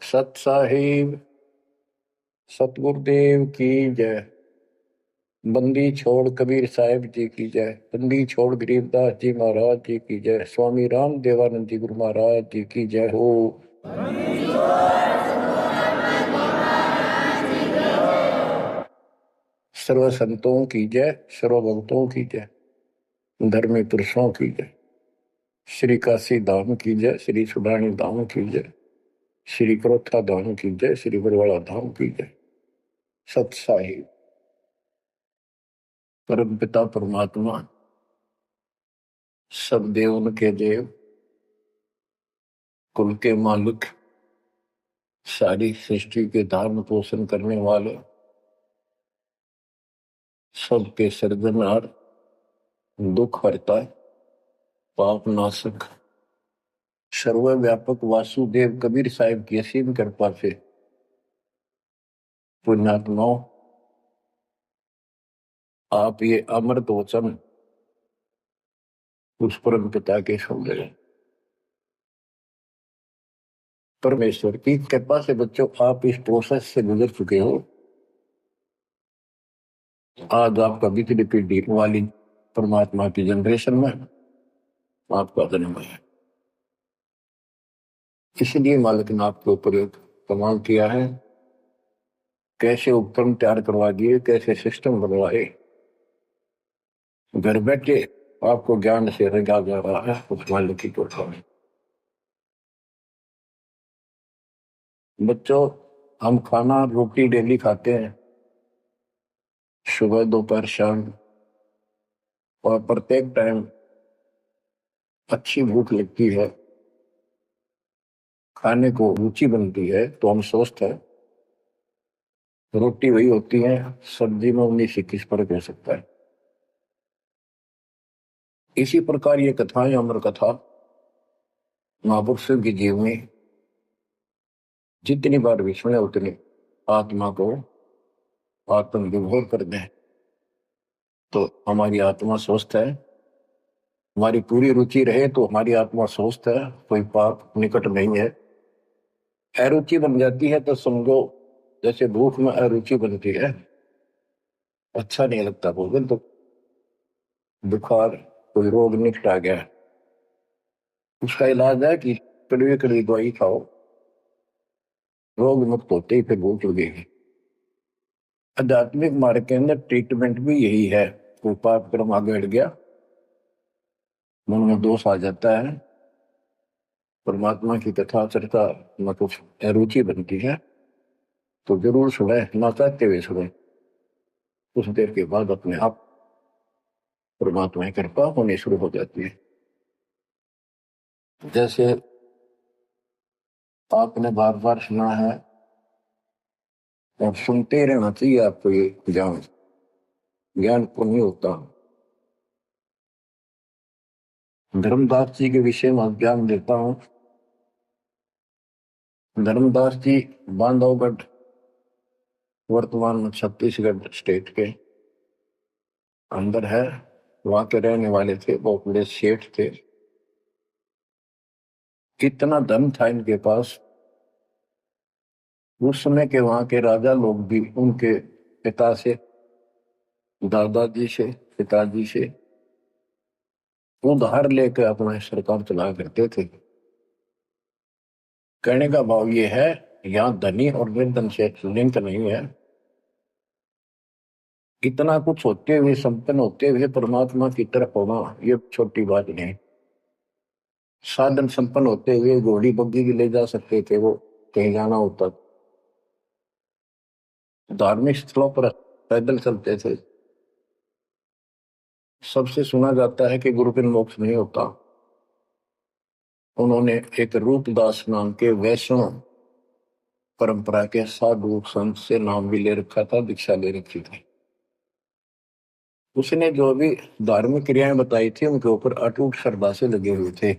सत साहिब सतगुरुदेव की जय। बंदी छोड़ कबीर साहिब जी की जय। बंदी छोड़ गरीबदास जी महाराज जी की जय। स्वामी राम देवानंद जी गुरु महाराज जी की जय हो। सर्व संतों की जय, सर्व भक्तों की जय, धर्मी पुरुषों की जय। श्री काशी धाम की जय, श्री सुडानी धाम की जय, श्री क्रोथा धाम की जय, श्री बरवाड़ा धाम की जय। सत साहिब परम पिता परमात्मा सब देवन के देव, कुल के मालिक, सारी सृष्टि के धारण पोषण करने वाले, सबके सर्जनहार, दुख हरता, पाप नाशक, सर्वव्यापक वासुदेव कबीर साहिब की असीम कृपा से पुण्यात्माओं, आप ये अमृत वचन उस परम पिता के सुन रहे। परमेश्वर की कृपा से बच्चों आप इस प्रोसेस से गुजर चुके हो। आज आपका बिजली पीढ़ी वाली परमात्मा की जनरेशन में आपका जन्म है। इसलिए मालिक ने आपके ऊपर एक कमाल किया है। कैसे उपकरण तैयार करवा दिए, कैसे सिस्टम बनवाए, घर बैठे आपको ज्ञान से रंगा जा रहा है उस मालिक की कृपा में। बच्चों, हम खाना रोटी डेली खाते हैं, सुबह दोपहर शाम, और प्रत्येक टाइम अच्छी भूख लगती है, खाने को रुचि बनती है तो हम स्वस्थ हैं। रोटी वही होती है, सब्जी में 19-21 फर्क हो सकता है। इसी प्रकार ये कथाएं, अमर कथा महापुरुषों की जीवनी जितनी बार भी सुने उतनी आत्मा को आत्म विभोर कर दें तो हमारी आत्मा स्वस्थ है। हमारी पूरी रुचि रहे तो हमारी आत्मा स्वस्थ है, कोई पाप निकट नहीं है। अरुचि बन जाती है तो समझो जैसे भूख में अरुचि बनती है, अच्छा नहीं लगता भोजन, तो बुखार कोई रोग निकट आ गया, उसका इलाज है कि कड़वी कड़वी दवाई खाओ, रोग मुक्त होते ही फिर भूख लगेगी। आध्यात्मिक मार्ग के अंदर ट्रीटमेंट भी यही है। कोई पाप कर्म आगे बढ़ गया, मन में दोष आ जाता है, परमात्मा की कथा चर्चा में कुछ रुचि बनती है तो जरूर सुने, ना चाहते हुए सुने। कुछ देर के बाद अपने आप परमात्मा की कृपा होनी शुरू हो जाती है। जैसे आपने बार बार सुना है और सुनते रहना चाहिए आपको, ये ज्ञान ज्ञान को नहीं होता। धर्मदास जी के विषय में ज्ञान देता हूं। धर्मदास जी बांधवगढ़, वर्तमान में छत्तीसगढ़ स्टेट के अंदर है, वहां के रहने वाले थे, बहुत बड़े सेठ थे। कितना धन था इनके पास, उस समय के वहां के राजा लोग भी उनके पिता से, दादाजी से, पिताजी से उधार लेकर अपना सरकार चलाया करते थे। कहने का भाव ये है, यहाँ धनी और निर्धन से लिंक नहीं है। इतना कुछ होते हुए, संपन्न होते हुए परमात्मा की तरफ होना ये छोटी बात नहीं। साधन संपन्न होते हुए घोड़ी बग्गी भी ले जा सकते थे वो, कहीं जाना होता। धार्मिक स्थलों पर पैदल चलते थे। सबसे सुना जाता है कि गुरु बिन मोक्ष नहीं होता। उन्होंने एक रूपदास नाम के वैष्णव परंपरा के साधु संत से नाम भी ले रखा था, दीक्षा ले रखी थी। उसने जो भी धार्मिक क्रियाएं बताई थी उनके ऊपर अटूट श्रद्धा से लगे हुए थे।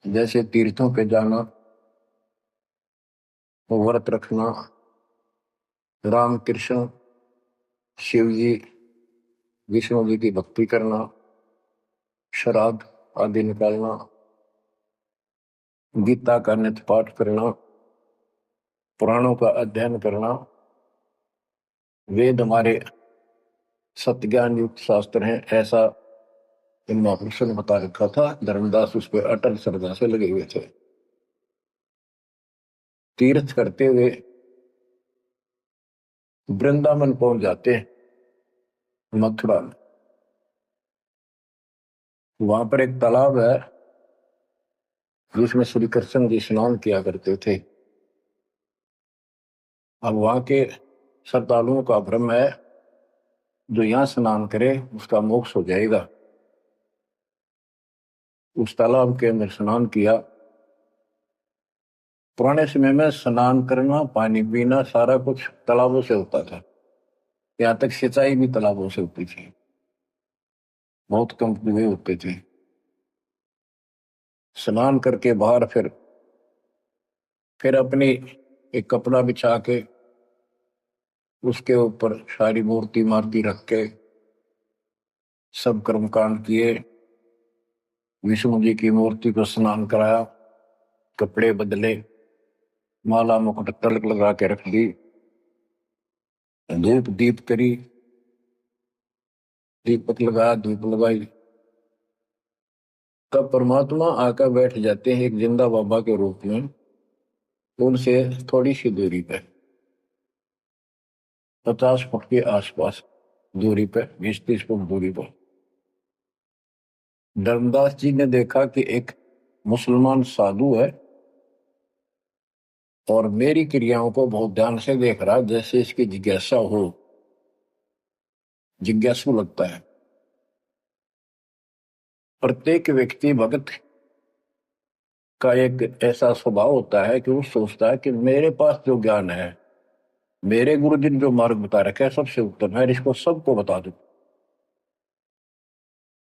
जैसे तीर्थों पे जाना, व्रत रखना, राम कृष्ण शिव जी विष्णु जी की भक्ति करना, श्राद्ध आदि निकालना, गीता का नित्य पाठ करना, पुराणों का अध्ययन करना, वेद हमारे सत्य ज्ञान युक्त शास्त्र हैं, ऐसा इन महापुरुषों ने बता रखा था। धर्मदास उस पर अटल श्रद्धा से लगे हुए थे। तीर्थ करते हुए वृंदावन पहुंच जाते हैं, मथुरा में। वहां पर एक तालाब है जिसमें श्री कृष्ण जी स्नान किया करते थे। अब वहां के श्रद्धालुओं का भ्रम है, जो यहां स्नान करे उसका मोक्ष हो जाएगा। उस तालाब के अंदर स्नान किया। पुराने समय में स्नान करना, पानी पीना, सारा कुछ तालाबों से होता था। यहाँ तक सिंचाई भी तालाबों से होती थी, बहुत कम कुएं होते थे। स्नान करके बाहर फिर अपनी एक कपड़ा बिछा के उसके ऊपर सारी मूर्ति मार्ति रख के सब कर्मकांड किए। विष्णु जी की मूर्ति को स्नान कराया, कपड़े बदले, माला मुकुट तिलक लगा के रख दी, धूप दीप करी, दीपक लगाया, धूप लगाई। तब परमात्मा आकर बैठ जाते हैं एक जिंदा बाबा के रूप में, उनसे थोड़ी सी दूरी पे, 50 फुट के आसपास दूरी पे, 20-30 फुट दूरी पर। धर्मदास जी ने देखा कि एक मुसलमान साधु है और मेरी क्रियाओं को बहुत ध्यान से देख रहा, जैसे इसकी जिज्ञासा हो, जिज्ञासु लगता है। प्रत्येक व्यक्ति भगत का एक ऐसा स्वभाव होता है कि वो सोचता है कि मेरे पास जो ज्ञान है, मेरे गुरु जी ने जो मार्ग बता रखा है, सबसे उत्तम है, इसको सबको बता दो।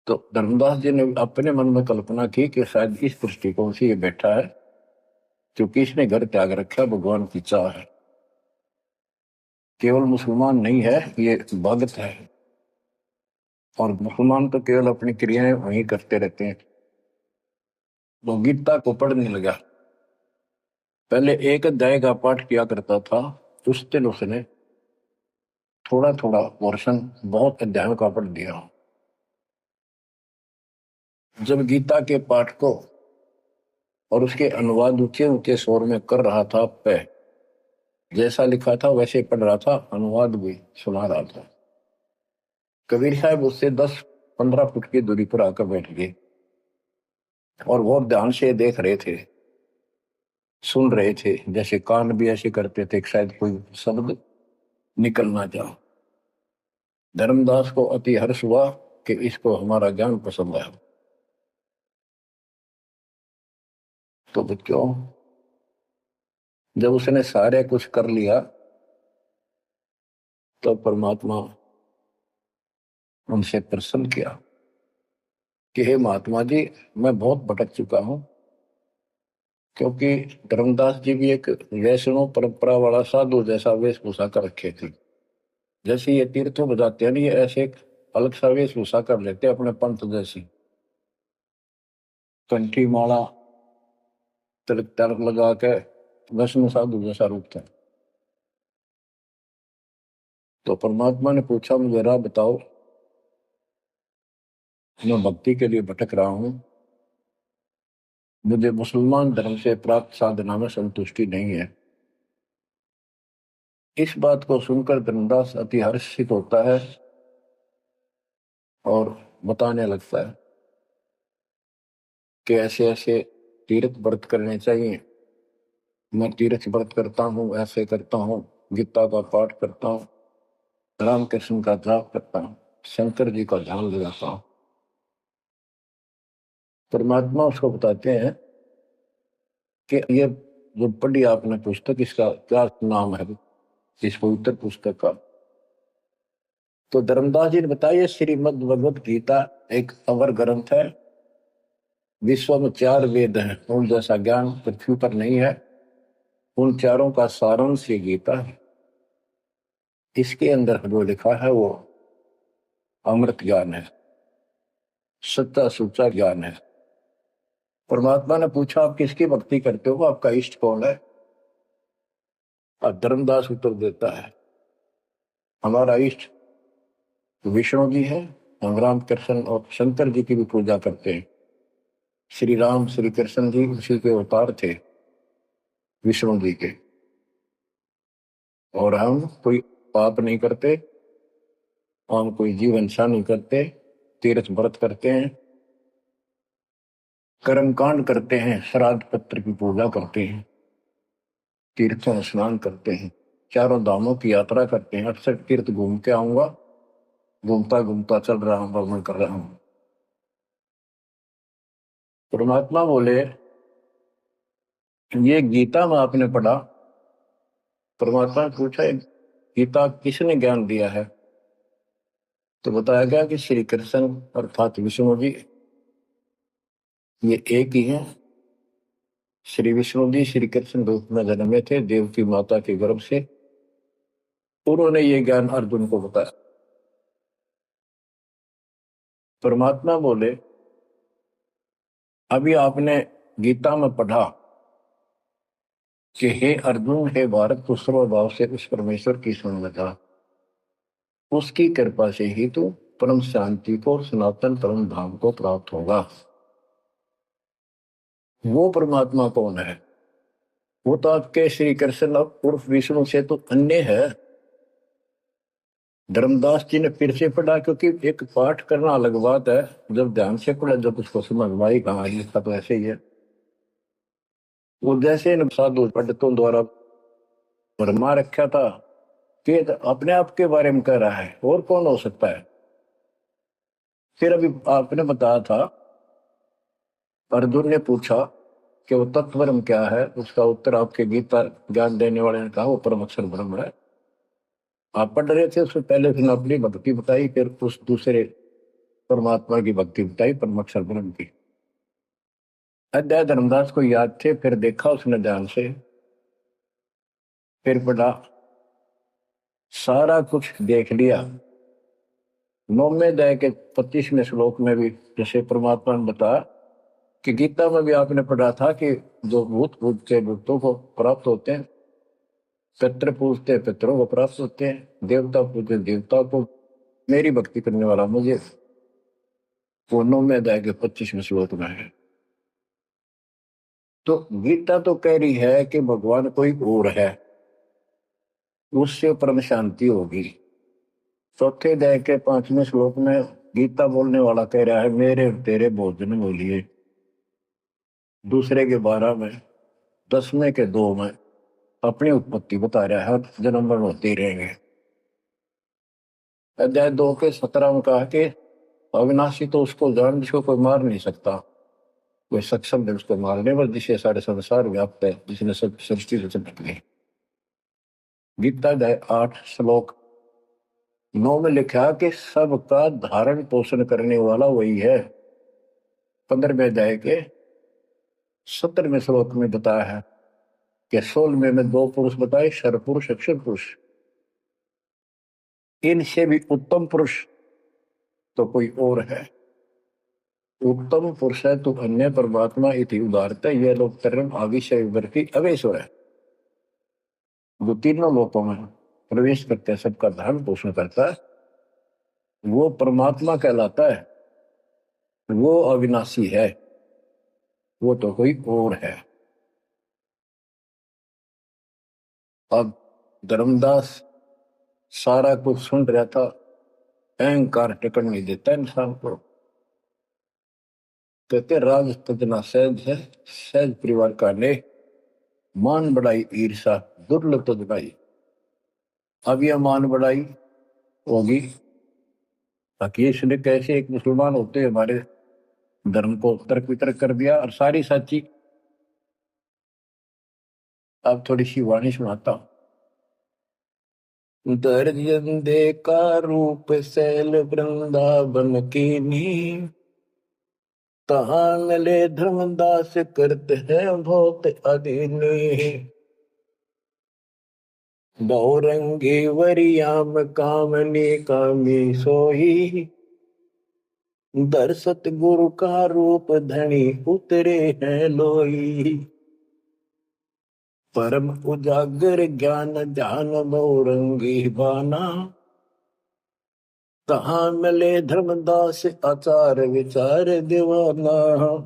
तो धर्मदास जी ने अपने मन में कल्पना की कि शायद इस दृष्टिकोण से ये बैठा है, क्योंकि इसने घर त्याग रखा, भगवान की चाह है। केवल मुसलमान नहीं है, ये भगत है। और मुसलमान तो केवल अपनी क्रियाएं वहीं करते रहते हैं। वो गीता को पढ़ने लगा। पहले एक अध्याय का पाठ किया करता था, उस दिन उसने थोड़ा थोड़ा पोर्शन बहुत अध्यायों का पढ़ दिया। जब गीता के पाठ को और उसके अनुवाद ऊंचे ऊंचे स्वर में कर रहा था, पे जैसा लिखा था वैसे पढ़ रहा था, अनुवाद भी सुना रहा था, कबीर साहब उससे 10-15 फुट की दूरी पर आकर बैठ गए और बहुत ध्यान से देख रहे थे, सुन रहे थे, जैसे कान भी ऐसे करते थे शायद कोई शब्द निकल ना जाओ। धर्मदास को अति हर्ष हुआ कि इसको हमारा ज्ञान पसंद आया। तो बच्चों, जब उसने सारे कुछ कर लिया तो परमात्मा उनसे प्रसन्न किया कि हे महात्मा जी, मैं बहुत भटक चुका हूं। क्योंकि धर्मदास जी भी एक वैष्णव परंपरा वाला साधु जैसा वेशभूषा कर रखे थे। जैसे ये तीर्थों बजाते हैं, ये ऐसे एक अलग सा वेशभूषा कर लेते अपने पंथ जैसी, कंठी माला तिलक तिलक लगा के वैष्णव साधु जैसा रूप था। तो परमात्मा ने पूछा, मुझे राह बताओ, मैं भक्ति के लिए भटक रहा हूं, मुझे मुसलमान धर्म से प्राप्त साधना में संतुष्टि नहीं है। इस बात को सुनकर धर्मदास अति हर्षित होता है और बताने लगता है कि ऐसे ऐसे तीर्थ व्रत करने चाहिए। मैं तीर्थ व्रत करता हूँ, ऐसे करता हूँ, गीता का पाठ करता हूँ, राम कृष्ण का जाप करता हूँ, शंकर जी का ध्यान लगाता हूँ। परमात्मा उसको बताते हैं कि ये जो पढ़ी आपने पुस्तक, इसका क्या नाम है, इस पवित्र पुस्तक का? तो धर्मदास जी ने बताया, श्रीमद् भगवत गीता एक अवर ग्रंथ है। विश्व में 4 वेद हैं, उन जैसा ज्ञान पृथ्वी पर नहीं है। उन चारों का सारांश ये गीता है। इसके अंदर जो लिखा है वो अमृत ज्ञान है, सच्चा सुच्चा ज्ञान है। परमात्मा ने पूछा आप किसकी भक्ति करते हो, आपका इष्ट कौन है? और धर्मदास उत्तर देता है हमारा इष्ट विष्णु जी है। हम राम कृष्ण और शंकर जी की भी पूजा करते हैं। श्री राम श्री कृष्ण जी उसी के अवतार थे, विष्णु जी के। और हम कोई पाप नहीं करते, हम कोई जीवन सा नहीं करते, तीर्थ व्रत करते हैं, कर्म कांड करते हैं, श्राद्ध पत्र की पूजा करते हैं, तीर्थों में स्नान करते हैं, चारों धामों की यात्रा करते हैं। 68 तीर्थ घूम के आऊंगा, घूमता घूमता चल रहा हूं, भ्रमण कर रहा हूं। परमात्मा बोले ये गीता में आपने पढ़ा। परमात्मा ने पूछा गीता किसने ज्ञान दिया है? तो बताया गया कि श्री कृष्ण अर्थात विष्णु जी ये एक ही है। श्री विष्णु जी श्री कृष्ण रूप में जन्मे थे देवकी माता के गर्भ से। उन्होंने ये ज्ञान अर्जुन को बताया। परमात्मा बोले अभी आपने गीता में पढ़ा कि हे अर्जुन हे भारत तू सर्वभाव से उस परमेश्वर की सुन बता, उसकी कृपा से ही तू परम शांति को सनातन परम धाम को प्राप्त होगा। वो परमात्मा कौन है? वो तो आपके श्री कृष्ण उर्फ विष्णु से तो अन्य है। धर्मदास जी ने फिर से पढ़ा, क्योंकि एक पाठ करना अलग बात है, जब ध्यान से पढ़ा जब उसको समझ में आई कहा इसका तो ऐसे ही है। वो जैसे इन साधु पंडितों द्वारा भरमा रखा था कि अपने आप के बारे में कह रहा है, और कौन हो सकता है? फिर अभी आपने बताया था, अर्जुन ने पूछा कि वो तत्वब्रह्म क्या है, उसका उत्तर आपके गीता ज्ञान देने वाले ने कहा वो परम अक्षर ब्रह्म है। आप पढ़ रहे थे, उससे पहले उसने अपनी भक्ति बताई, फिर उस दूसरे परमात्मा की भक्ति बताई परम अक्षर ब्रह्म की। अध्याय धर्मदास को याद थे, फिर देखा उसने ध्यान से, फिर पढ़ा, सारा कुछ देख लिया। 9वें अध्याय के 25वें श्लोक में भी जैसे परमात्मा ने बताया कि गीता में भी आपने पढ़ा था कि जो भूत पूजते भूतों को प्राप्त होते हैं, पितृ पूजते पितरों को प्राप्त होते हैं, देवता पूजते देवता को, मेरी भक्ति करने वाला मुझे। वो 9वें अध्याय के 25वें श्लोक में है। तो गीता तो कह रही है कि भगवान कोई और है, उससे परम शांति होगी। चौथे अध्याय के 5वें श्लोक में गीता बोलने वाला कह रहा है मेरे तेरे भोजन बोलिए। दूसरे के 12 में, 10वें के 2 में अपनी उत्पत्ति बता रहा है, जन्म मरण होते ही रहेंगे। अध्याय 2 के 17 में कहा कि अविनाशी तो उसको जान जिसको कोई मार नहीं सकता, कोई सक्षम है उसको मारने पर, जिसे सारे संसार व्याप्त है, जिसने सब सृष्टि रचना की। गीता अध्याय 8 श्लोक 9 में लिखा कि सबका धारण पोषण करने वाला वही है। 15वें अध्याय के 17वें श्लोक में बताया है कि 16वें में 2 पुरुष बताए, शर पुरुष अक्षर पुरुष। इनसे भी उत्तम पुरुष तो कोई और है। उत्तम पुरुष है तो अन्य परमात्मा इति उदारता ये लोग तरम आविषय वर्ती अवेश्वर है, जो तीनों लोकों में प्रवेश करते हैं, सबका धारण पोषण करता है, वो परमात्मा कहलाता है। वो अविनाशी है, वो तो कोई और है। अब धर्मदास सारा कुछ सुन रहा था, अहंकार टिकट नहीं देता इंसान को। कहते राज तजना सहज है, सहज परिवार का ने मान बढ़ाई ईर्षा दुर्लभ तजनाई। अब यह मान बढ़ाई होगी ताकि इसने कैसे एक मुसलमान होते हमारे धर्म को तर्क वितर्क कर दिया और सारी सच्ची। अब थोड़ी सी वाणी सुनाता हूं। दर्जन दे का रूप सैल वृंदावन की नी, तहां मिले धर्मदास करते हैं बहुत अधीनी। बहुरंगी वरियाम कामनी कामी सोई, दर सतगुरु का रूप धनी उतरे हैं लोई। परम उजागर ज्ञान ध्यान बहुरंगी बाना। कहाँ मिले धर्मदास आचार विचार दीवाना।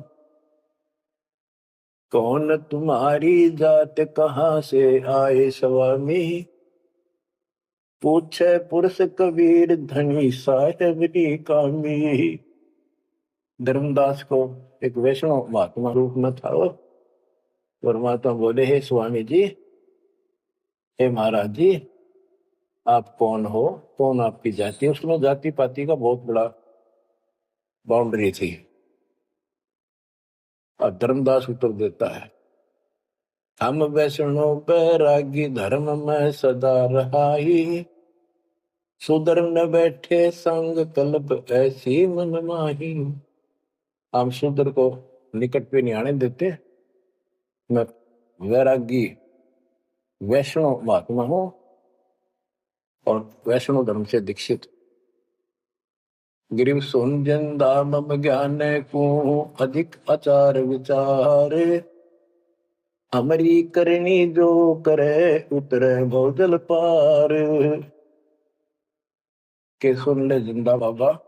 कौन तुम्हारी जात कहाँ से आए स्वामी। पूछे पुरुष कबीर धनी साहेब री कामी। धर्मदास को एक वैष्णव महात्मा रूप में था वो। परमात्मा बोले, हे स्वामी जी, हे महाराज जी, आप कौन हो, कौन आपकी जाति। उसमें जाति पाति का बहुत बड़ा बाउंड्री थी। और धर्मदास उत्तर देता है, हम वैष्णव बैरागी धर्म में सदा रहाई। सुधर न बैठे संग कल्प ऐसी मन माही। हम सुधर को निकट पे नहीं आने देते। मैं वैरागी वैष्णव महात्मा हूं और वैष्णव धर्म से दीक्षित। गिरिव सुनजन दाम ज्ञान को अधिक आचार विचार। हमारी करनी जो करे उतरे भोजल पार। के सुन ले जिंदा बाबा,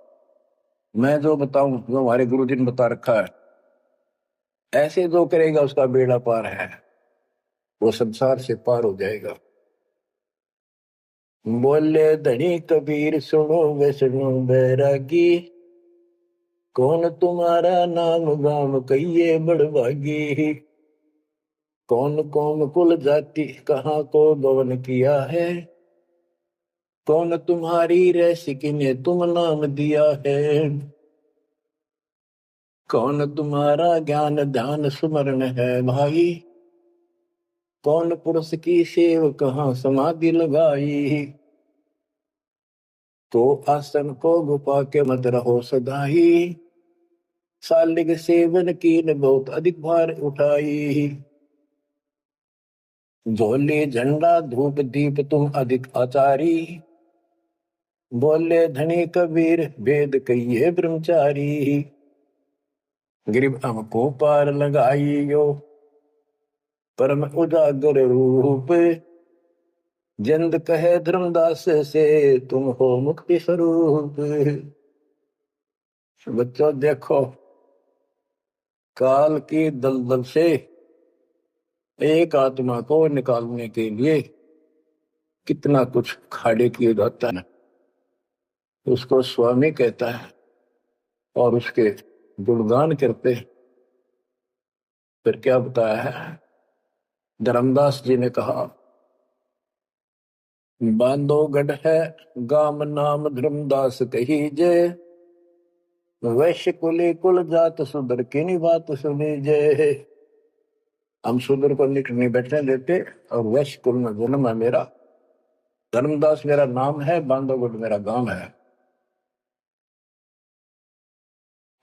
मैं जो बताऊं जो हमारे गुरुजी ने बता रखा है, ऐसे जो करेगा उसका बेड़ा पार है, वो संसार से पार हो जाएगा। बोले धनी कबीर सुनो वैष्णो बैरागी। कौन तुम्हारा नाम गाम कहिए बड़भागी। कौन कौम कुल जाति कहाँ को गवन किया है। कौन तुम्हारी रसिकी ने तुम नाम दिया है। कौन तुम्हारा ज्ञान ध्यान सुमरण है भाई। कौन पुरुष की सेव कहाँ समाधि लगाई। तो आसन को गुफा के मत रहो सदाई। सालिग सेवन की न बहुत अधिक भार उठाई। झोले झंडा धूप दीप तुम अधिक आचारी। बोले धनी कबीर वेद कहिए ब्रह्मचारी। गिरिव हमको पार लगाइयो परम उजागर रूप। जिंद कहे धर्मदास से तुम हो मुक्ति स्वरूप। बच्चों देखो, काल की दलदल से एक आत्मा को निकालने के लिए कितना कुछ खाड़े किए जाता है। उसको स्वामी कहता है और उसके गुणगान करते। फिर क्या बताया है, धर्मदास जी ने कहा, बांधोगढ़ है गाम नाम धर्मदास कही जे। वैश्य कुले कुल जात सुधर की बात सुनी जे। हम सुधर को निकट नहीं बैठने देते और वैश्य कुल में जन्म है मेरा। धर्मदास मेरा नाम है, बांधोगढ़ मेरा गांव है।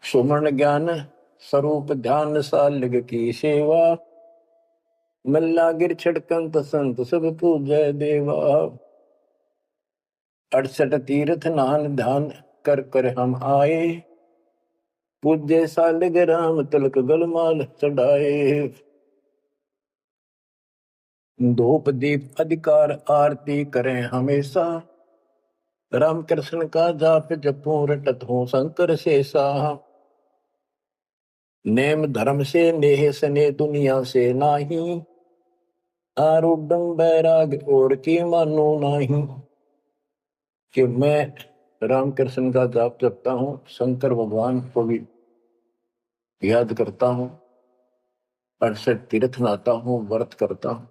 सुमन ज्ञान स्वरूप ध्यान सालिग की सेवा। मल्ला गिर छड़कंत संत सब पूजय देवा। 68 तीर्थ नान ध्यान कर कर हम आए। पूज्य सालिग राम तिलक गलमाल चढ़ाए। धूप दीप अधिकार आरती करें हमेशा। राम कृष्ण का जाप जपो रटत हो शंकर शेषा। नेम धर्म से नेह सने दुनिया से नाही। आरूढ़ बैराग और की मानो नाही। कि मैं रामकृष्ण का जाप जपता हूँ, शंकर भगवान को भी याद करता हूँ, 68 तीर्थ नाता हूँ, व्रत करता हूँ।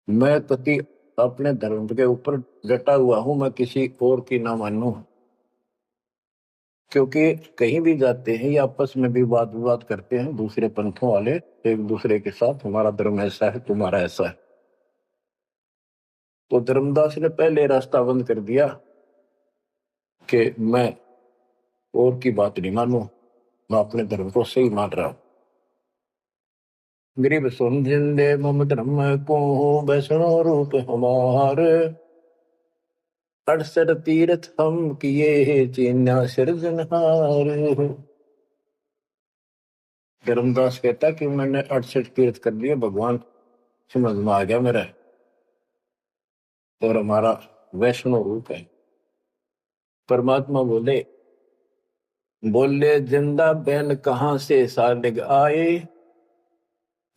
मैं कति अपने धर्म के ऊपर डटा हुआ हूँ, मैं किसी और की ना मानूं। क्योंकि कहीं भी जाते हैं ये आपस में भी वाद विवाद करते हैं दूसरे पंथों वाले एक दूसरे के साथ, हमारा धर्म ऐसा है, तुम्हारा ऐसा है। तो धर्मदास ने पहले रास्ता बंद कर दिया कि मैं और की बात नहीं मानू, मैं अपने धर्म को सही मान रहा हूं। गरीब सुन जिंदे मम धर्म को वैष्णो रूप हमार। 68 तीर्थ हम किए चीन्या सिरजनहार। धर्मदास कहता कि मैंने 68 तीर्थ कर लिए, भगवान समझ में आ गया मेरा, और हमारा वैष्णव रूप है। परमात्मा बोले बोले जिंदा बैल कहां से सालिग आए,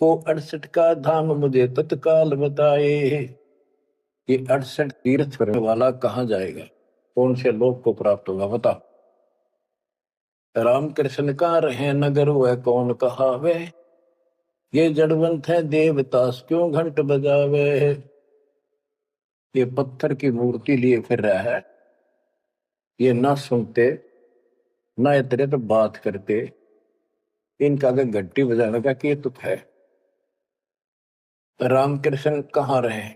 वो 68 का धाम मुझे तत्काल बताए। ये 68 तीर्थ करने वाला कहाँ जाएगा, कौन से लोक को प्राप्त होगा बता। राम कृष्ण का रहे नगर वह कौन कहावे, ये जड़वंत है देवतास क्यों घंट बजावे। ये पत्थर की मूर्ति लिए फिर रहा है, ये ना सुनते ना इतरे तो बात करते, इनका अगर घंटी बजाने का कि तुक है। राम कृष्ण कहाँ रहे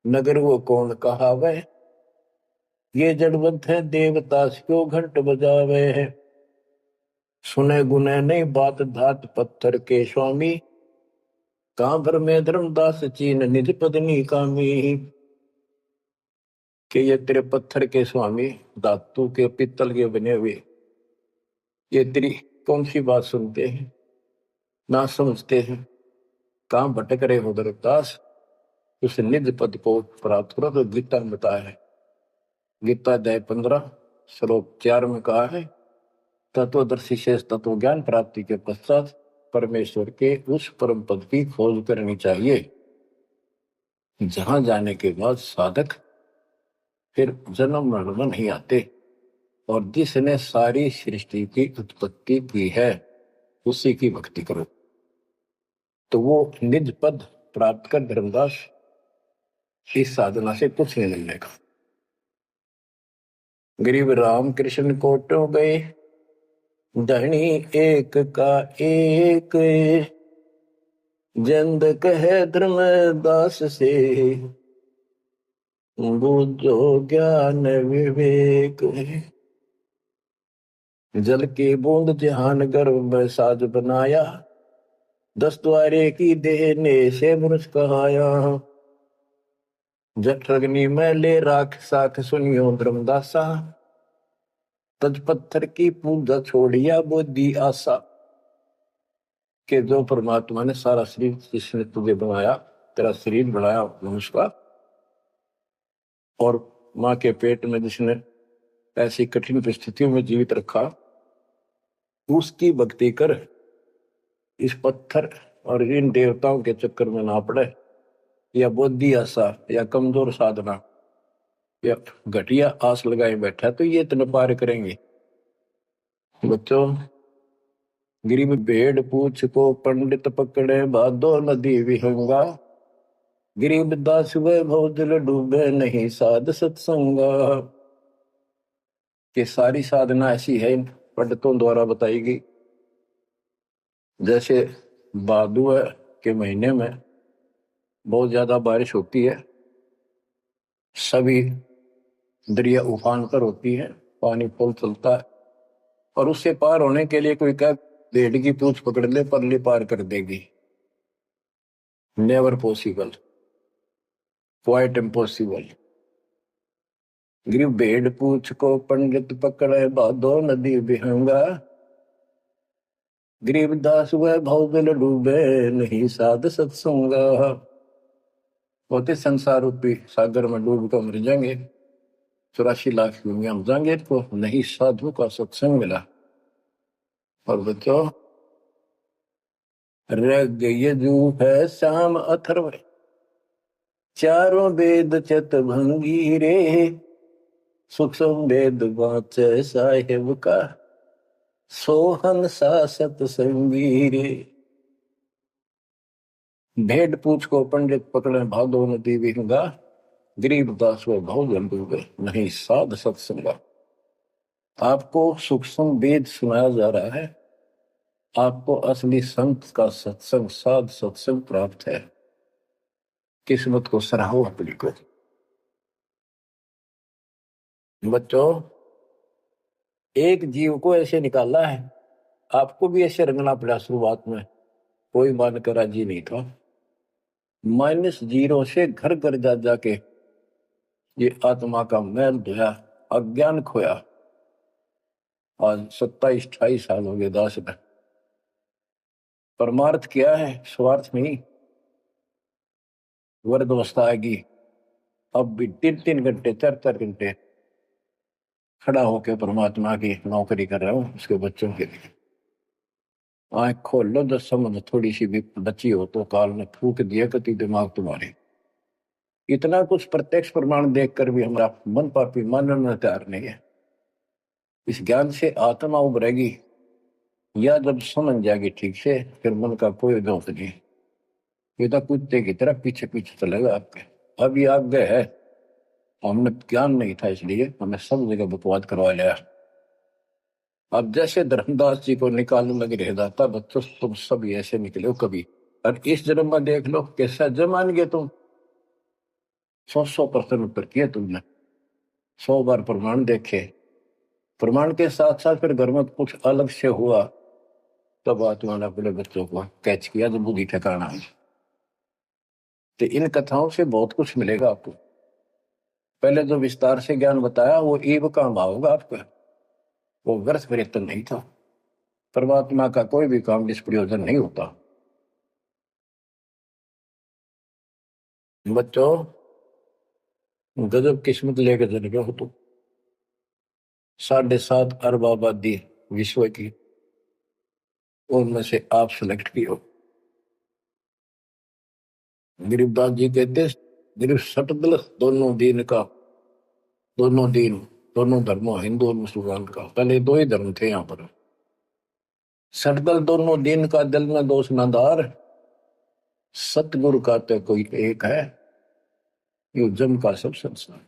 नगर वो कौन कहावे, ये जड़वंत है देवतास क्यों घंट बजावे। सुने गुने नहीं बात धात पत्थर के स्वामी, कहां भर में धर्मदास चीन निज पत्नी कामी। कि ये तेरे पत्थर के स्वामी धातु के पित्तल के बने हुए ये तेरी कौन सी बात सुनते हैं, ना समझते हैं, कहां भटक रहे हो धर्मदास, उस निज पद को प्राप्त करो। तो गीता में बताया है, गीता अध्याय 15 श्लोक 4 में कहा है, तत्वदर्शी शेष तत्व ज्ञान प्राप्ति के पश्चात परमेश्वर के उस परम पद की खोज करनी चाहिए, जहां जाने के बाद साधक फिर जन्म मरण में नहीं आते, और जिसने सारी सृष्टि की उत्पत्ति की है उसी की भक्ति करो। तो वो निज पद प्राप्त कर धर्मदास इस साधना से कुछ नहीं मिलने का। गरीब राम कृष्ण कोटो गए धनी एक का एक, जंद कहे धर्मदास से बूझो ज्ञान विवेक। जल की बूंद जहान गर्भ में साज बनाया, 10 द्वारे की देने से मनुष कहाया। जठ अग्नि में ले राख साख सुनियो धर्मदासा, तज पत्थर की पूजा छोड़िया बुद्धि आशा। के जो परमात्मा ने सारा शरीर जिसने तुझे बनाया, तेरा शरीर बनाया मनुष्य का, और माँ के पेट में जिसने ऐसी कठिन परिस्थितियों में जीवित रखा, उसकी भक्ति कर, इस पत्थर और इन देवताओं के चक्कर में ना पड़े, या बुद्धि आशा या कमजोर साधना या घटिया आस लगाए बैठा तो ये इतने पार करेंगे। बच्चों, गरीब भेड़ पूछ को पंडित पकड़े भादो नदी विहंगा, गरीब दास वैभव दिल डूबे नहीं साध सत्संगा। कि सारी साधना ऐसी है इन पंडितों द्वारा बताई गई। जैसे भादुआ के महीने में बहुत ज्यादा बारिश होती है, सभी दरिया उफान पर होती है, पानी पुल चलता है, और उससे पार होने के लिए कोई क्या भेड़ की पूंछ पकड़ ले परली पार कर देगी। Never possible, quite impossible. गरीब भेड़ पूछ को पंडित पकड़े भादो नदी विहंगा, गरीब दास वह भाव दिल डूबे नहीं साध सत्संगा। होते संसार रूपी सागर में डूब कर मर जाएंगे, 84 लाख दुनिया में जाएंगे, तो नहीं साधु का सत्संग मिला। और बच्चों, रग यजु है श्याम अथर्व, चारों वेद चत भंगी रे, सूक्ष्म वेद वाच साहेब का, सोहन सा सतसंगी रे। भेड़ पूछ को पंडित पकड़े भादो नदी विहंगा, गरीब दास व भाव डूबे नहीं साध सत्संगा। आपको सूक्ष्म वेद सुनाया जा रहा है, आपको असली संत का सत्संग साध सत्संग प्राप्त है। किस्मत को सराहो अपनी को। बच्चों, एक जीव को ऐसे निकाला है, आपको भी ऐसे रंगना पड़ा। शुरुआत में कोई मानकर राजी नहीं था, -0 से घर घर जा जाके ये आत्मा का मैल धोया, अज्ञान खोया। आज 27-28 साल हो गए दास में। परमार्थ किया है, स्वार्थ नहीं। वर्द अवस्था आएगी, अब भी 3-3 घंटे 4-4 घंटे खड़ा होकर परमात्मा की नौकरी कर रहा हूं उसके बच्चों के लिए। आंख खोल लो, जब समझ थोड़ी सी भी बची हो तो काल ने फूक दिया कति दिमाग तुम्हारे। इतना कुछ प्रत्यक्ष प्रमाण देखकर भी हमारा मन पापी मानने में तैयार नहीं है। इस ज्ञान से आत्मा उभरेगी, या जब समझ जाएगी ठीक से, फिर मन का कोई दोष नहीं। ये तो कुत्ते की तरह पीछे पीछे चलेगा आपके। अब ये आगे है, हमने ज्ञान नहीं था इसलिए हमें सब जगह बकवाद करवा लिया। अब जैसे धर्मदास जी को निकालने लगे रह जाता, बच्चों तुम सब ऐसे निकले हो कभी। और इस जन्म में देख लो कैसा जमान गए तुम। 100% उत्तर किए तुमने, 100 बार प्रमाण देखे। प्रमाण के साथ साथ फिर घर में कुछ अलग से हुआ, तब आत्मा ने अपने बच्चों को कैच किया, तो बुद्धि ठिकाना है। तो इन कथाओं से बहुत कुछ मिलेगा आपको। पहले जो विस्तार से ज्ञान बताया वो ईव काम आओगा आपका, वो व्यर्थ प्रयत्न नहीं था। परमात्मा का कोई भी काम निष्प्रयोजन नहीं होता। बच्चों, गजब किस्मत लेकर जन्मे हो तुम। 7.5 अरब आबादी विश्व की, उनमें से आप सिलेक्ट किए हो। गरीबदास जी कहते, गरीब सटदल दोनों दीन का, दोनों दीन, दोनों धर्मों, हिंदू और मुसलमान का। पहले 2 ही धर्म थे यहाँ पर। सटदल दोनों दीन का, दिल में दोष न धार, सतगुरु का तो कोई एक है, यो जम का सब संसार।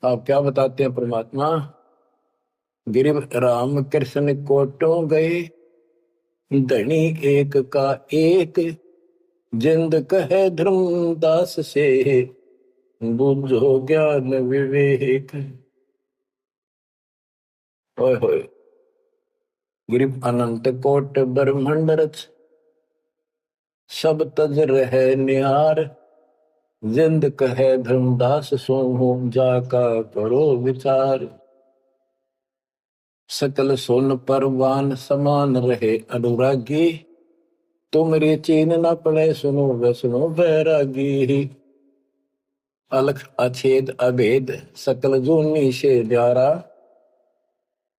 आप क्या बताते हैं परमात्मा? गिरिव राम कृष्ण कोटो गए, धनी एक का एक, जिंद कहे धर्मदास से, बुझो ज्ञान विवेक। होय होय। गिरिव अनंत कोट ब्रह्मांड रच, सब तज रहे निहार, जिंद कहे धर्मदास सोहू, जाका करो विचार। सकल सोन परवान समान रहे अनुरागी, तुमरे चीन न पड़े सुनो वैष्णो बैरागी। अलख अछेद अभेद सकल जूनी से न्यारा,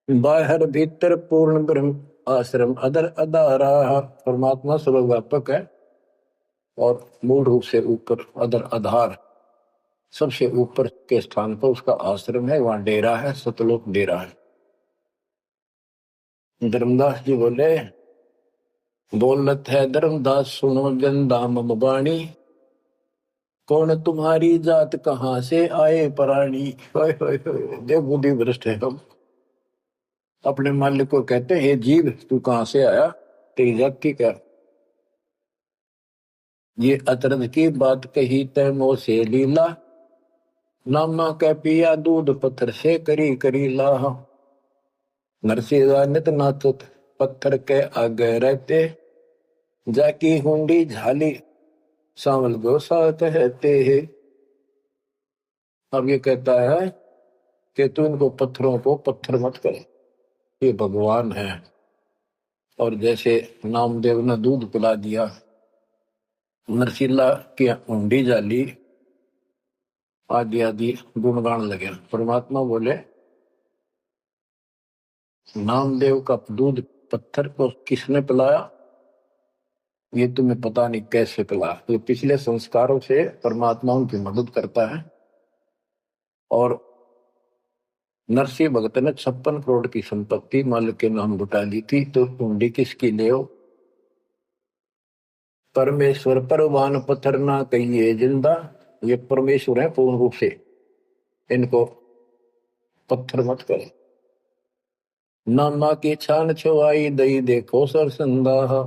बाहर भीतर पूर्ण ब्रह्म आश्रम अदर अदारा। परमात्मा सर्वव्यापक है और मूल रूप से ऊपर अदर आधार, सबसे ऊपर के स्थान पर उसका आश्रम है, वहां डेरा है, सतलोक डेरा है। धर्मदास जी बोले, बोलत है धर्मदास सुनो जन दाम बाणी, कौन तुम्हारी जात कहाँ से आए प्राणी। देव बुद्धि भ्रष्ट है हम। अपने मालिक को कहते हैं, हे जीव तू कहाँ से आया, तेरी जात की क्या। ये अतरज की बात कही तय मोह से लीला, नामा कै पिया दूध पत्थर से करी करी लाह। नरसिंह नित नाथ पत्थर के आगे रहते, जाकी हुंडी झाली सांवल गोसा कहते हैं। अब ये कहता है कि तू इनको पत्थरों को पत्थर मत करे, ये भगवान है। और जैसे नामदेव ने दूध पिला दिया, नरसिल्ला की हुंडी जाली, आदि आदि गुणगान लगे। परमात्मा बोले, नामदेव का दूध पत्थर को किसने पिलाया, ये तुम्हें पता नहीं कैसे पिला। तो पिछले संस्कारों से परमात्मा उनकी मदद करता है। और नरसिंह भगत ने 56 करोड़ की संपत्ति मालिक के नाम लुटा दी थी, तो हुंडी किसकी ले हो। परमेश्वर परवान पत्थर ना कहिए जिंदा, ये परमेश्वर है पूर्ण रूप से, इनको पत्थर मत करे। नामा की छान छुआई दई देखो सर संदा,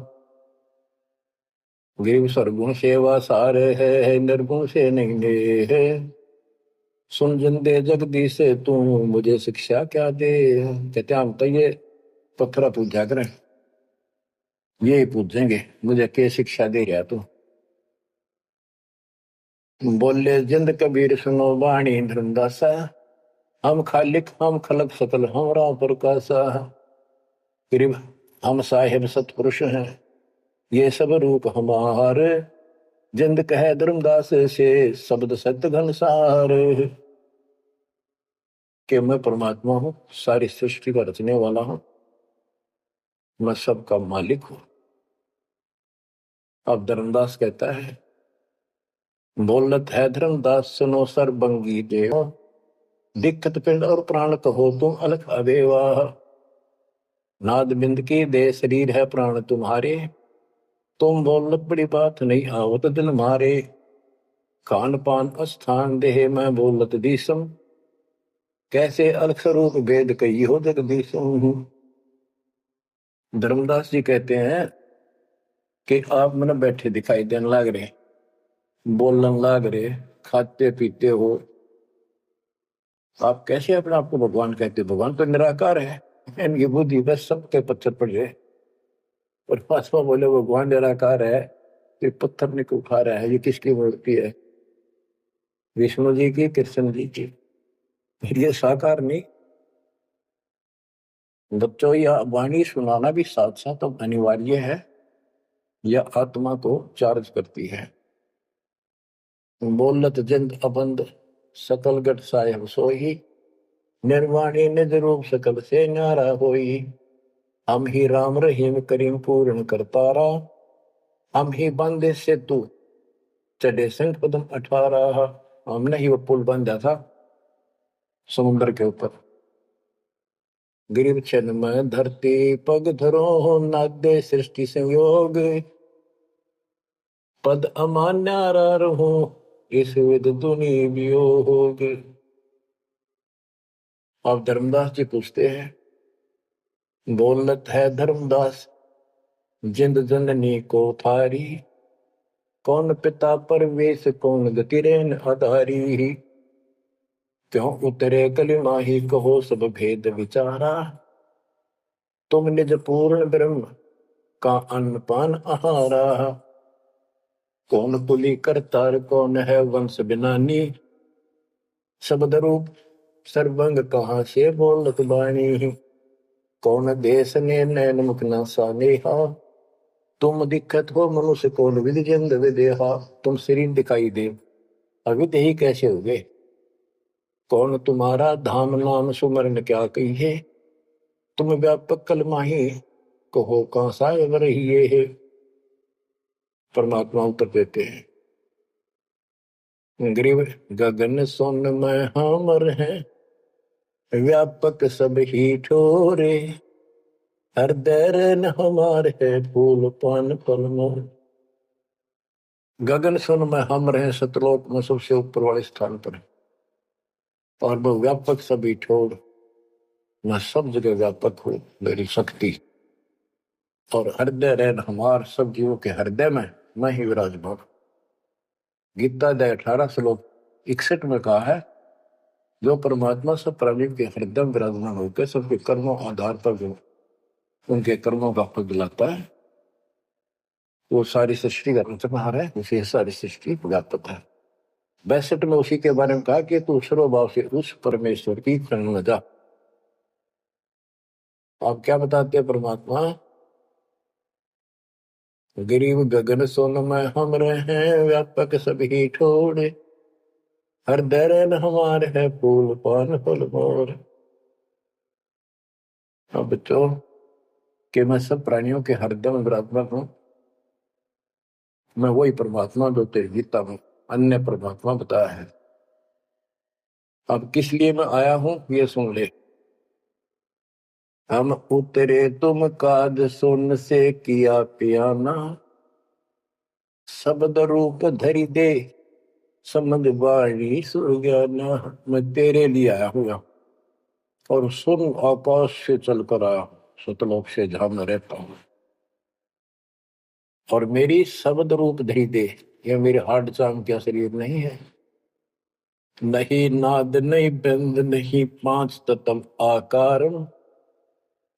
गिरिव सरगुण सेवा सारे है, निर्गुण से नहीं है। सुन जिंदे जगदीश से तू मुझे शिक्षा क्या दे। कहते हम तो ये पत्थर पूजा करें, ये पूछेंगे मुझे क्या शिक्षा दे रहा तू। बोले जिंद कबीर सुनो बाणी धर्मदासा, हम खालिक हम खलक सकल हमरा प्रकाशा। गरीब हम साहिब सतपुरुष हैं, ये सब रूप हमारे, जिंद कहे धर्मदास से शब्द सत्य घनसार। कि मैं परमात्मा हूं, सारी सृष्टि का रचने वाला हूं, मैं सबका मालिक हूं। अब धर्मदास कहता है, बोलत है धर्मदास सुनो सर्वंगी देव, दिक्कत पिंड और प्राण कहो तुम अलख अदेवा। नाद बिंद की दे शरीर है प्राण तुम्हारे, तुम बोलत बड़ी बात नहीं आवत दिल मारे। खान पान स्थान देह मैं बोलत दीसम, कैसे अलख स्वरूप भेद कही हो जगदीशम। धर्मदास जी कहते हैं कि आप मैंने बैठे दिखाई देने लाग रहे, बोलने लाग रहे, खाते पीते हो, आप कैसे अपने आप को भगवान कहते हो? भगवान तो निराकार है, इनकी बुद्धि बस सबके पत्थर पड़ जाए। और पासवा बोले भगवान निराकार है, ये पत्थर नहीं उठा रहा है, ये किसकी मूर्ति है? विष्णु जी की, कृष्ण जी की। ये साकार नहीं। बच्चों, यह वाणी सुनाना भी साथ साथ अब अनिवार्य है, यह आत्मा को चार्ज करती है। बोलत जिंद अबंद सकल गट साहेब सोही, निर्वाणी निज रूप सकल से न्यारा होई। हम ही राम रहीम करीम पूर्ण करतारा, हम ही बंदे से तू चढ़े संग पदम 18। हमने ही वो पुल बांधा था समुद्र के ऊपर। गिरिव छन में धरती पग धरो, नादे सृष्टि संयोग, पद अमान्यारा रहो, इस विद दुनि वियोग। अब धर्मदास जी पूछते हैं, बोलत है धर्मदास जिंद जननी को थारी, कौन पिता परवेश कौन गति रेन आधारी। क्यों उतरे कलिमा ही कहो सब भेद विचारा, तुम निज पूर्ण ब्रह्म का अन्न पान आहारा। कौन पुली करतार कौन है वंश बिनानी, शब्द रूप सर्वंग कहाँ से बोलत बाणी। कौन देश ने नैन मुख न सानेहा, तुम दिक्कत हो मनुष्य कौन विधि जिंद विदेहा। तुम शरीर दिखाई दे, अविध ही कैसे हो गए? कौन तुम्हारा धाम नाम सुमरन क्या कहिए, तुम व्यापक कलमाही कहो कहाँ साहेब रहिए है। परमात्मा उत्तर देते हैं, ग्रीव गगन सोन में हमर है, व्यापक सब ही ठोरे। हृदय रन हमार है फूल पान फल मोर। गगन सुन में हम रहे, सतलोक में सबसे ऊपर वाले स्थान पर है, और वो व्यापक सभी ठोर। मैं सब जगह व्यापक हूँ, मेरी शक्ति। और हृदय रैन हमार, सब जीवों के हृदय में मैं ही विराजमान। गीता अध्याय 18 श्लोक 61 में कहा है, जो परमात्मा सब प्राणियों के हृदय में विराजमान होकर सबके कर्मों आधार पर जो उनके कर्मों का फल दिलाता है, वो सारी सृष्टि का रचनहार है, उसे सारी सृष्टि व्यापक है। 62 में उसी के बारे में कहा कि तू सर्वभाव से उस परमेश्वर की शरण में जा। आप क्या बताते हैं परमात्मा? गरीब गगन सोन में हम रहे, व्यापक सभी ठोरे। हृदय रैन हमारे है फूल पान फल मोर। अब बच्चों, कि मैं सब प्राणियों के हृदय में विराजमान हूं, मैं वही परमात्मा जो तेरी गीता में अन्य परमात्मा बताया है। अब किस लिए मैं आया हूं ये सुन ले। हम उतरे तुम काद सुन से किया पियाना, शब्द रूप धरी दे समझ बाणी सुज्ञाना। मैं तेरे लिए आया हूँ, और सुन आकाश से चलकर आया हूं, सतलोक से जहां मैं रहता हूं। और मेरी शब्द रूप धरी दे, यह मेरे हार्ड चाम का शरीर नहीं है। नहीं नाद नहीं बंद नहीं पांच तत्व आकार,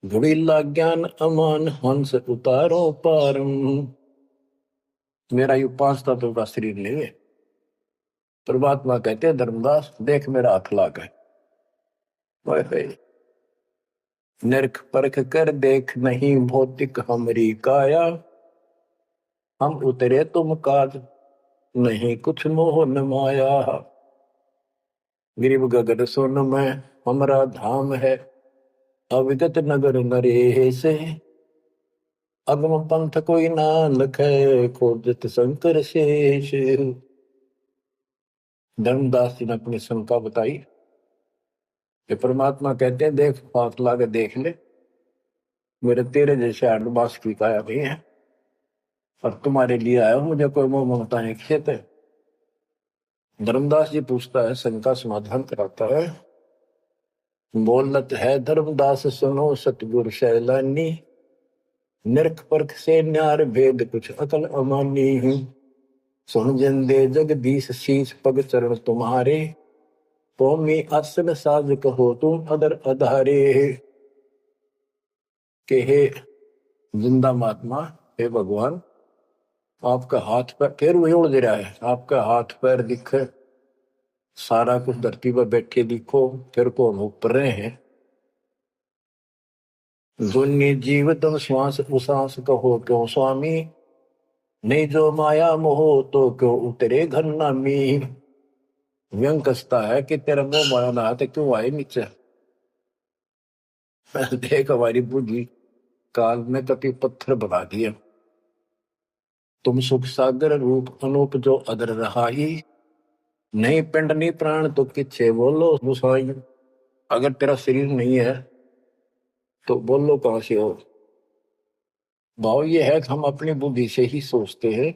धुड़ीला ज्ञान अमान हंस उतारो पारम। मेरा यू 5 तत्व का शरीर नहीं है। परमात्मा कहते हैं धर्मदास देख मेरा हाथ लाग है, निरख परख कर देख नहीं भौतिक हमरी काया, हम उतरे तुम काज नहीं कुछ मोह न माया। गिरिव गगन सुन में हमरा धाम है, अविगत नगर नरेश, अगम पंथ कोई ना लखे खोजत शंकर शेष। धर्मदास जी ने अपनी शंका बताई कि परमात्मा कहते हैं देख हाथ लाके देख ले, मेरे तेरे जैसे आडवास की काया नहीं है, और तुम्हारे लिए आया हूं, मुझे कोई मोह ममता नहीं खेत है। धर्मदास जी पूछता है, शंका समाधान कराता है, बोलत है धर्मदास सुनो सतगुरु शैलानी, निरख परख से न्यार भेद कुछ अकल अमानी। सुन जिंदे जगदीश शीश पग चरण तुम्हारे, कौमी आसन साज कहो तुम अदर अधारे। के हे जिंदा महात्मा, हे भगवान, आपका हाथ पैर फिर वही उड़ रहा है, आपका हाथ पैर दिखे, सारा कुछ धरती पर बैठे दिखो, फिर को हम ऊपर रहे हैं। दुन्नी जीव तम श्वास उसास कहो क्यों स्वामी, नहीं जो माया मोह तो क्यों उतरे घर नामी। व्यंग कसता है कि तेरा मोह माया ना आते क्यों आए नीचे। देख हमारी बुद्धि काल में कति पत्थर बना दिया, तुम सुख सागर रूप अनूप जो अदर रहाई, नहीं पिंड नहीं प्राण तो किच्छे बोलो गुसाई। अगर तेरा शरीर नहीं है तो बोलो कहां से हो। भाव ये है कि हम अपनी बुद्धि से ही सोचते हैं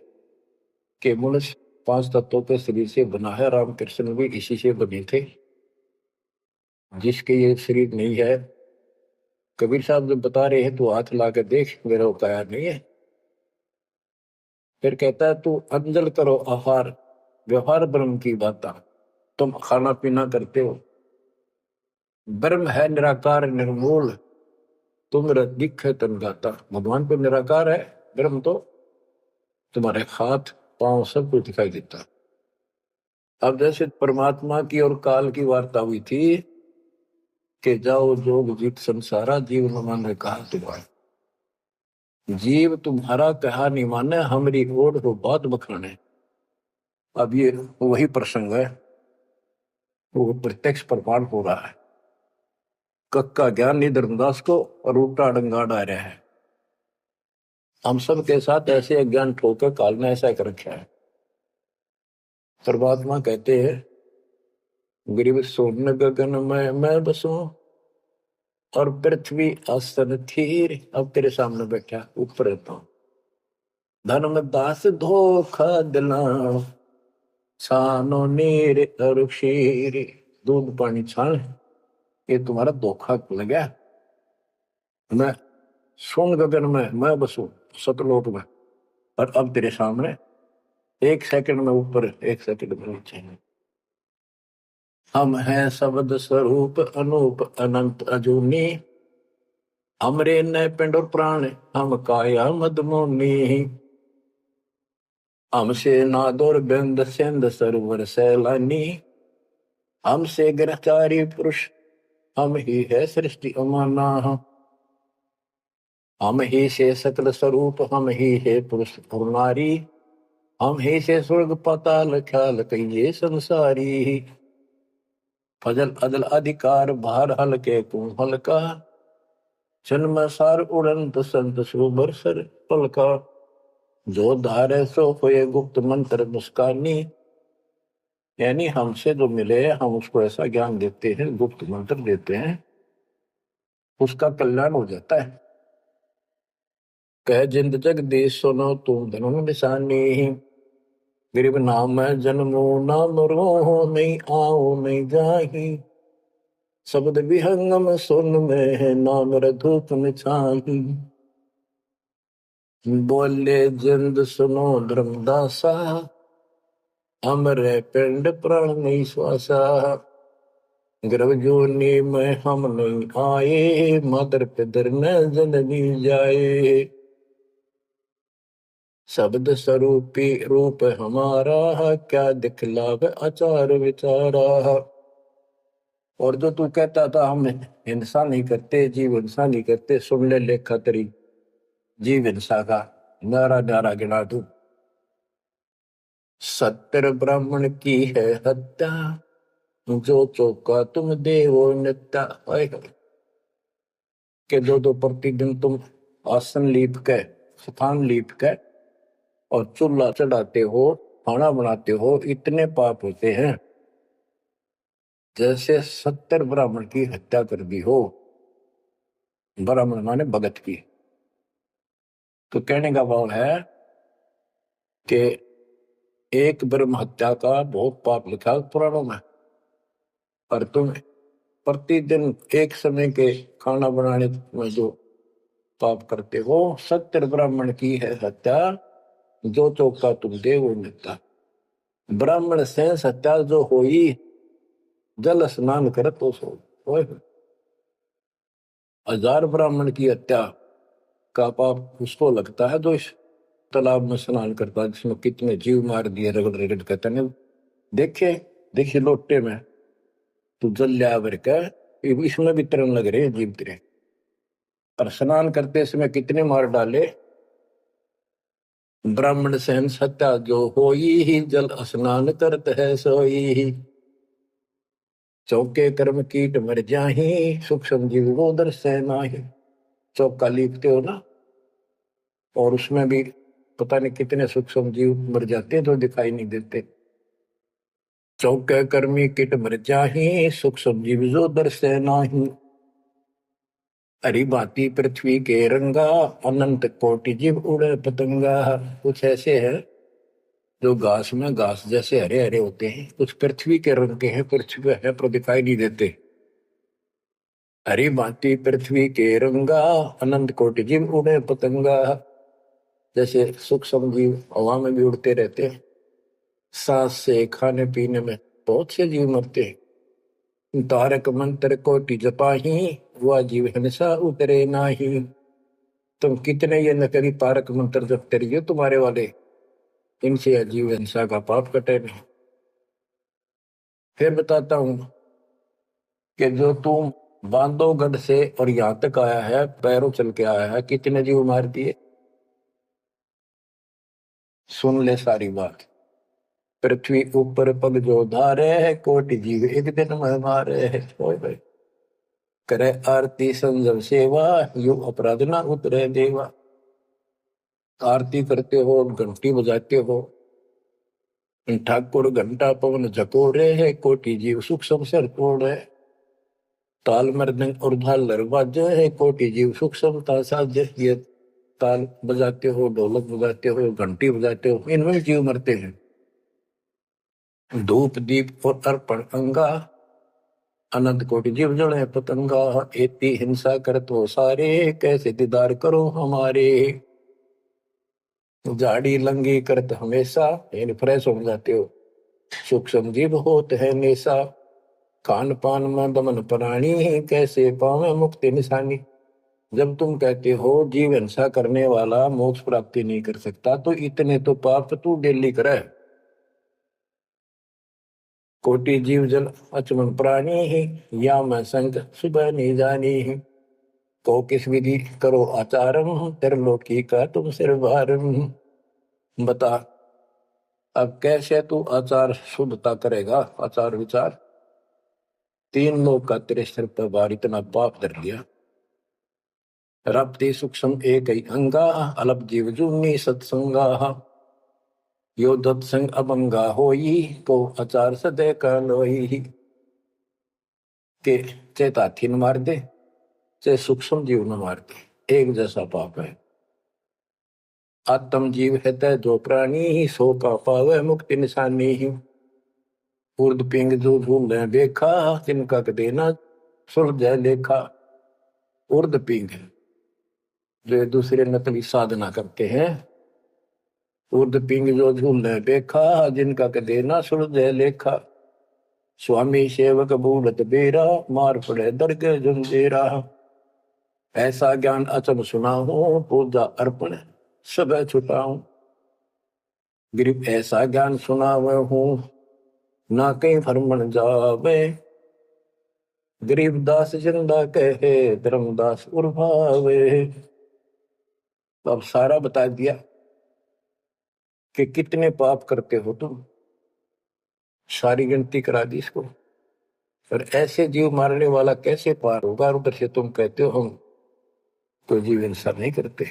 कि मनुष्य पांच तत्वों के शरीर से बना है, रामकृष्ण भी इसी से बने थे। जिसके ये शरीर नहीं है, कबीर साहब जब बता रहे हैं तो हाथ ला के देख मेरा काया नहीं है। फिर कहता है तू अंजल करो आहार, व्यवहार ब्रह्म की बात, तुम खाना पीना करते हो, ब्रह्म है निराकार निर्मूल, तुम दिख है तन गाता। भगवान तो निराकार है, ब्रह्म तो तुम्हारे हाथ पांव सब कुछ दिखाई देता। अब जैसे परमात्मा की और काल की वार्ता हुई थी कि जाओ जोग जीत संसारा, जीव न माने कहा तुम्हारा, जीव तुम्हारा कहा नहीं माने, हमारी ओर हो बात बखाने। अब ये वही प्रसंग है, वो प्रत्यक्ष प्रमाण हो रहा है। कक्का ज्ञान नहीं धर्मदास को और उल्टा डंगा डा रहा है। हम सब के साथ ऐसे अज्ञान ठोकर काल ने ऐसा कर रखा है। परमात्मा कहते हैं गरीब सोन गगन में मैं बसूं, और पृथ्वी आसन थीर, अब तेरे सामने बैठा ऊपर रहता हूं। धर्मदास धोखा दिला, छानो नीर और क्षीर, दूध पानी छान, ये तुम्हारा धोखा लगा। मैं सोन गगन में मैं बसूं सतलोक में, और अब तेरे सामने एक सेकंड में ऊपर एक सेकंड में नीचे। हम हैं शब्द स्वरूप अनूप अनंत अजूनी, हमरे न पिंड और प्राण हम काया मदमोनी। हमसे नादोर बिंद सिंध सरोवर सैलानी, हमसे ग्रहचारी पुरुष हम ही है सृष्टि अमाना। हम ही से सकल स्वरूप हम ही है पुरुष और नारी, हम ही से स्वर्ग पाताल ख्याल कहिए संसारी। फजल अदल अधिकार भार हल्के को हल्का, जन्म सार उड़ंत संत सुबर सर पलका। जो धारे सो होए गुप्त मंत्र मुस्कानी, यानी हमसे जो मिले हम उसको ऐसा ज्ञान देते हैं, गुप्त मंत्र देते हैं, उसका कल्याण हो जाता है। कह जिंद जग देश सुनो तुम धनुन निशानी, गरीब नाम है जन्मो नाम रो नहीं आओ नहीं जाही, शब्द विहंगम सुन में है नाम रधूप निछाही। बोले जिंद सुनो धर्मदासा, हमरे पिंड प्राण नहीं श्वासा, गर्भ जोनी में हम नहीं आए, मातर पितर न जननी जाए। शब्द स्वरूपी रूप हमारा, क्या दिखलावे आचार विचारा। और जो तू कहता था हम हिंसा नहीं करते, जीव हिंसा नहीं करते, सुन ले लेखा तेरी जीव हिंसा का नारा नारा गिना तू। सत्तर ब्राह्मण की है हत्या, जो चौका तुम देवो नित्या। के दो प्रतिदिन तुम आसन लीप के, स्थान लीप के और चूल्हा चढ़ाते हो, खाना बनाते हो, इतने पाप होते हैं जैसे 70 ब्राह्मण की हत्या कर दी हो। ब्राह्मण माने भगत की। तो कहने का भाव है कि एक ब्रह्म हत्या का बहुत पाप लिखा है पुराणों में, और तुम प्रतिदिन एक समय के खाना बनाने में जो पाप करते हो, 70 ब्राह्मण की है हत्या, जो चौका तुम दे वो मिलता। ब्राह्मण से हत्या जो होई, जल स्नान कर तो सो। 1000 ब्राह्मण की हत्या का पाप उसको लगता है जो इस तालाब में स्नान करता है, जिसमें कितने जीव मार दिए रगड़ रगड़ कहते हैं। देखे देखिए लोटे में तू जल लिया भर के, इसमें भी तरन लग रहे हैं जीव तेरे। और स्नान करते समय कितने मार डाले। ब्राह्मण सहन सत्या जो होई ही, जल स्नान करत है सोई ही। चौके कर्म कीट मर जाही, सूक्ष्म जीव वो दर्शय नाही। चौका लिखते हो ना, और उसमें भी पता नहीं कितने सूक्ष्म जीव मर जाते हैं जो दिखाई नहीं देते। चौके कर्मी कीट मर जाही, सूक्ष्म जीव जो दर्शय नाही। हरी भांति पृथ्वी के रंगा, अनंत कोटि जीव उड़े पतंगा। कुछ ऐसे है जो घास में घास जैसे हरे हरे होते हैं, कुछ पृथ्वी के रंग के हैं, पृथ्वी पे है पर दिखाई नहीं देते। हरी भांति पृथ्वी के रंगा, अनंत कोटि जीव उड़े पतंगा। जैसे सूक्ष्म जीव हवा में भी उड़ते रहते हैं, सांस से खाने पीने में बहुत से जीव मरते हैं। तारक मंत्र कोटि जपाही, वह जीव हिंसा उतरे नाही। तुम कितने ये नकली तारक मंत्र जपते रहिए तुम्हारे वाले, इनसे जीव हिंसा का पाप कटे नहीं। फिर बताता हूं कि जो तुम बांधवगढ़ से और यहां तक आया है, पैरों चल के आया है, कितने जीव मार दिए। सुन ले सारी बात। पृथ्वी ऊपर पग जो धारे है, कोटि जीव एक दिन में मारे है। ओए भाई, करे आरती संजम सेवा, यु अपराध ना उतरे देवा। आरती करते हो, घंटी बजाते हो, ठाकुर घंटा पवन झकोरे है, कोटि जीव सूक्ष्म सर तोड़े। ताल मृदंग और झालर बाजे है, कोटि जीव सूक्ष्मता साजे। ये ताल बजाते हो, ढोलक बजाते हो, घंटी बजाते हो, इनमें जीव मरते हैं। धूप दीप और अर्पण अंगा, अनंत कोटि जीव जड़े पतंगा। एती हिंसा करत हो सारे, कैसे दीदार करो हमारे। झाड़ी लंगी करत हमेशा, यानी फ्रेश हो जाते हो। सूक्ष्म जीव होते है नेसा, खान पान में दमन प्राणी, कैसे पावे मुक्ति निशानी। जब तुम कहते हो जीव हिंसा करने वाला मोक्ष प्राप्ति नहीं कर सकता, तो इतने तो पाप तू डेली करे। कोटि जीव जल अचमन प्राणी ही, या मैं संग सुबह नहीं जानी ही। को किस विधि करो आचारम, त्रिलोकी का तुम सिर भारम। बता अब कैसे तू आचार शुद्धता करेगा, आचार विचार। 3 लोग का तेरे सिर पर भार इतना पाप धर लिया। रप्ति सूक्ष्म एक ही अंगा, अलप जीव जूनी सत्संगा। यो दत्संग अभंगा होई, को आचार सदे का लोई। के चेत हाथी न मार दे, चाहे सूक्ष्म जीव न मार दे, एक जैसा पाप है। आत्म जीव है तय जो प्राणी ही, सो का पावे मुक्ति निशानी ही। उर्द पिंग जो झूल देखा, तिनका देना सुलझ लेखा। उर्द पिंग जो दूसरे नकली साधना करते हैं, उर्द पिंग जो झूल देखा, जिनका देना सुलझ लेखा। स्वामी सेवक भूलत बेरा, मार पड़े दरगे जंजेरा। ऐसा ज्ञान अचम सुना हूं, पूजा अर्पण सब छुटाऊं। गिरिव ऐसा ज्ञान सुनावे हूँ ना कहीं भरमण जावे। गरीबदास जिंदा कहे धर्मदास उर्भावे। तो अब सारा बता दिया कि कितने पाप करते हो तुम, सारी गिनती करा दी इसको। और ऐसे जीव मारने वाला कैसे पार होगा? उधर से तुम कहते हो हम तो जीव हिंसा नहीं करते।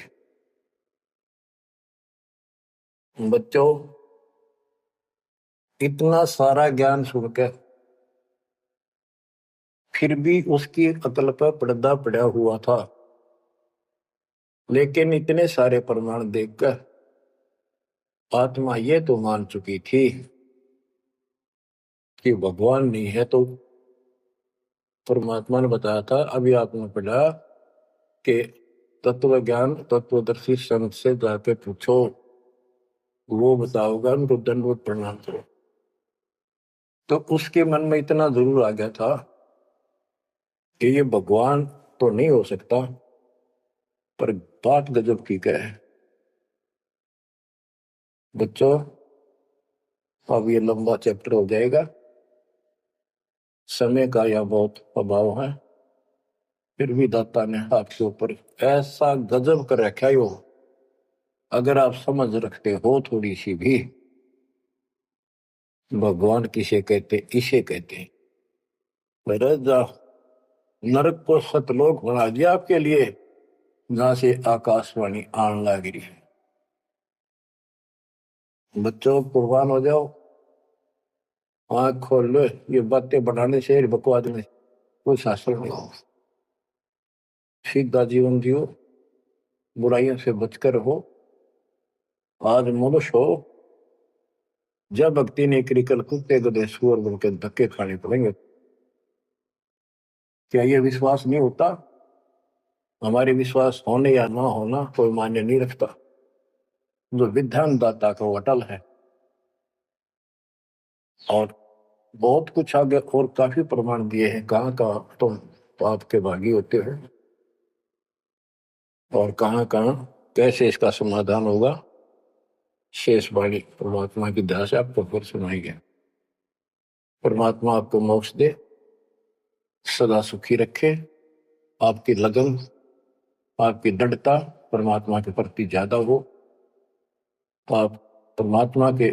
बच्चों, इतना सारा ज्ञान सुनकर फिर भी उसकी अकल पर पर्दा पड़ा हुआ था। लेकिन इतने सारे प्रमाण देखकर आत्मा ये तो मान चुकी थी कि भगवान नहीं है। तो परमात्मा ने बताया था, अभी आपने पढ़ा कि तत्व ज्ञान तत्वदर्शी संत से जाके पूछो, वो बताओगा, उनको दंडवत प्रणाम करो। तो उसके मन में इतना जरूर आ गया था कि ये भगवान तो नहीं हो सकता, पर बात गजब की क्या है। बच्चों, अब ये लंबा चैप्टर हो जाएगा, समय का यह बहुत अभाव है। फिर भी दाता ने आपके ऊपर ऐसा गजब कर रखा है, अगर आप समझ रखते हो थोड़ी सी भी, भगवान किसे कहते, इसे कहते। नरक को सतलोक बना दिया आपके लिए, जहां से आकाशवाणी आन लग रही है। बच्चों, कुर्बान हो जाओ, आंख खोल लो। ये बातें बनाने से, बकवाद में कोई शास्त्र नहीं हो। सीधा जीवन जियो, बुराइयों से बचकर हो। आज मनुष्य हो, जब भक्ति नहीं करी, कल कुत्ते गधे सुअर बन के धक्के खाने पड़ेंगे। क्या ये विश्वास नहीं होता? हमारे विश्वास होने या ना होना कोई मायने नहीं रखता। जो विधान दाता का अटल है। और बहुत कुछ आगे और काफी प्रमाण दिए हैं, कहाँ कहाँ तुम पाप के भागी होते हो और कहाँ कहाँ कैसे इसका समाधान होगा। शेष वाणी परमात्मा की दया से आपको फिर सुनाएंगे। परमात्मा आपको मोक्ष दे, सदा सुखी रखे, आपकी लगन, आपकी दृढ़ता परमात्मा के प्रति ज्यादा हो, आप परमात्मा के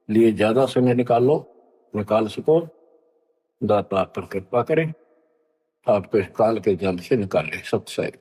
लिए ज्यादा समय निकाल सको। दाता आप पर कृपा करें, आपको इस काल के जल से निकाले। सत्संग।